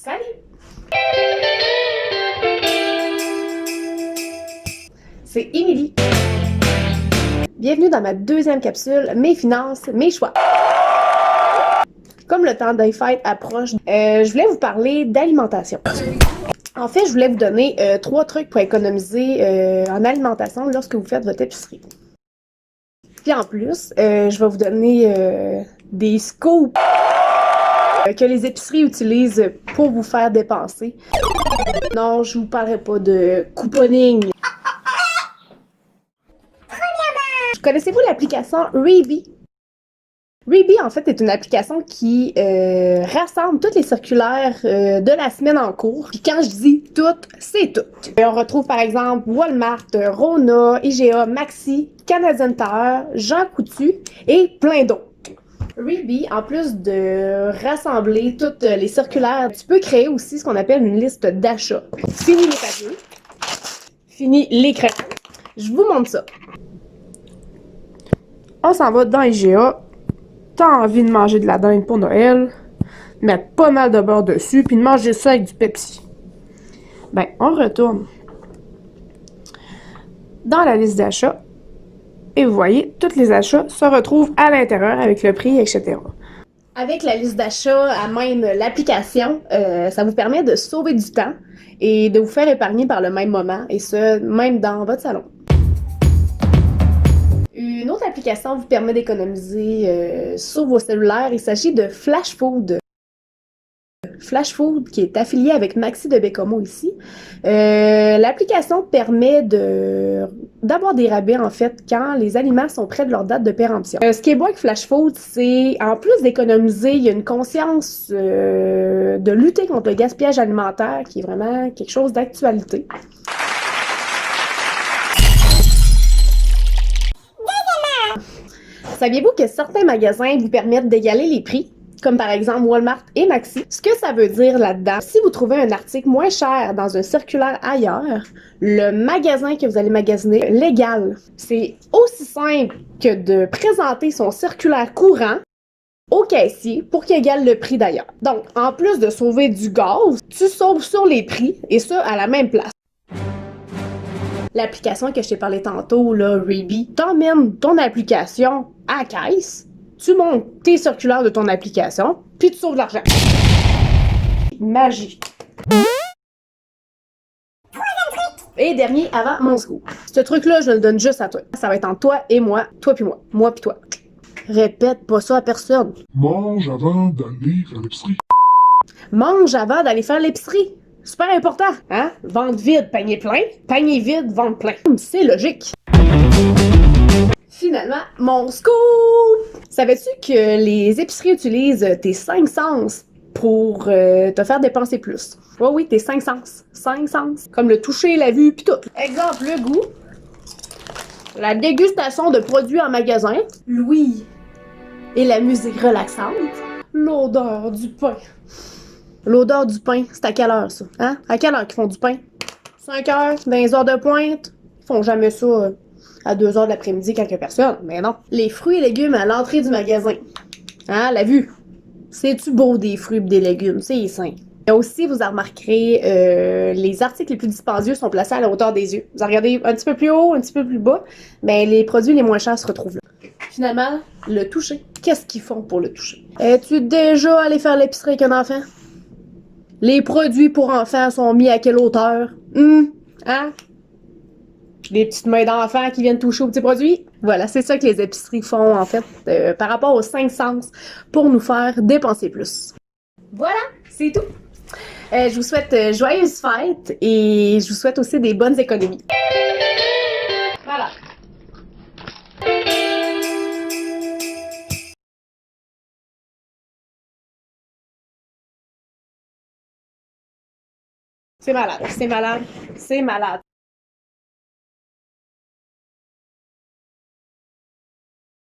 Salut! C'est Émilie. Bienvenue dans ma deuxième capsule, mes finances, mes choix. Comme le temps des fêtes approche, je voulais vous parler d'alimentation. En fait, je voulais vous donner 3 trucs pour économiser en alimentation lorsque vous faites votre épicerie. Puis en plus, je vais vous donner des scoops que les épiceries utilisent pour vous faire dépenser. Non, je vous parlerai pas de couponing. Connaissez-vous l'application Reebee? Reebee, en fait, est une application qui rassemble toutes les circulaires de la semaine en cours. Puis quand je dis toutes, c'est toutes. On retrouve par exemple Walmart, Rona, IGA, Maxi, Canadian Tire, Jean Coutu et plein d'autres. Reebee, en plus de rassembler toutes les circulaires, tu peux créer aussi ce qu'on appelle une liste d'achats. Fini les papiers, fini les crayons. Je vous montre ça. On s'en va dans IGA. T'as envie de manger de la dinde pour Noël, mettre pas mal de beurre dessus, puis de manger ça avec du Pepsi. Ben, on retourne dans la liste d'achats, et vous voyez, tous les achats se retrouvent à l'intérieur avec le prix, etc. Avec la liste d'achats, à même l'application, ça vous permet de sauver du temps et de vous faire épargner par le même moment, et ce, même dans votre salon. Une autre application vous permet d'économiser sur vos cellulaires. Il s'agit de Flash Food. Flash Food qui est affilié avec Maxi de Bécomo ici. L'application permet d'avoir des rabais en fait quand les aliments sont près de leur date de péremption. Ce qui est beau avec Flash Food, c'est en plus d'économiser, il y a une conscience de lutter contre le gaspillage alimentaire qui est vraiment quelque chose d'actualité. Saviez-vous que certains magasins vous permettent d'égaler les prix, comme par exemple Walmart et Maxi? Ce que ça veut dire là-dedans, si vous trouvez un article moins cher dans un circulaire ailleurs, le magasin que vous allez magasiner l'égale. C'est aussi simple que de présenter son circulaire courant au caissier pour qu'il égale le prix d'ailleurs. Donc, en plus de sauver du gaz, tu sauves sur les prix et ça à la même place. L'application que je t'ai parlé tantôt, là, Reebee, t'emmènes ton application à la caisse, tu montes tes circulaires de ton application, puis tu sauves de l'argent. Magie. Et dernier, avant mon scoop. Ce truc-là, je le donne juste à toi. Ça va être entre toi et moi, toi puis moi puis toi. Répète pas ça à personne. Mange avant d'aller faire l'épicerie. Mange avant d'aller faire l'épicerie. Super important, hein? Ventre vide, panier plein. Panier vide, ventre plein. C'est logique. Finalement, mon scoop! Savais-tu que les épiceries utilisent tes 5 sens pour te faire dépenser plus? Oui, tes 5 sens. 5 sens. Comme le toucher, la vue, pis tout. Exemple, le goût. La dégustation de produits en magasin. L'ouïe. Et la musique relaxante. L'odeur du pain. L'odeur du pain, c'est à quelle heure, ça? Hein? À quelle heure qu'ils font du pain? 5 heures, dans les heures de pointe? Ils font jamais ça à 2 heures de l'après-midi quand il y a personne. Mais non. Les fruits et légumes à l'entrée du magasin. Hein, la vue. C'est-tu beau des fruits et des légumes? C'est sain. Et aussi, vous en remarquerez, les articles les plus dispendieux sont placés à la hauteur des yeux. Vous en regardez un petit peu plus haut, un petit peu plus bas, mais les produits les moins chers se retrouvent là. Finalement, le toucher. Qu'est-ce qu'ils font pour le toucher? Es-tu déjà allé faire l'épicerie avec un enfant? Les produits pour enfants sont mis à quelle hauteur? Hein? Les petites mains d'enfants qui viennent toucher aux petits produits? Voilà, c'est ça que les épiceries font, en fait, par rapport aux 5 sens, pour nous faire dépenser plus. Voilà, c'est tout. Je vous souhaite joyeuses fêtes et je vous souhaite aussi des bonnes économies. Voilà. C'est malade, c'est malade, c'est malade.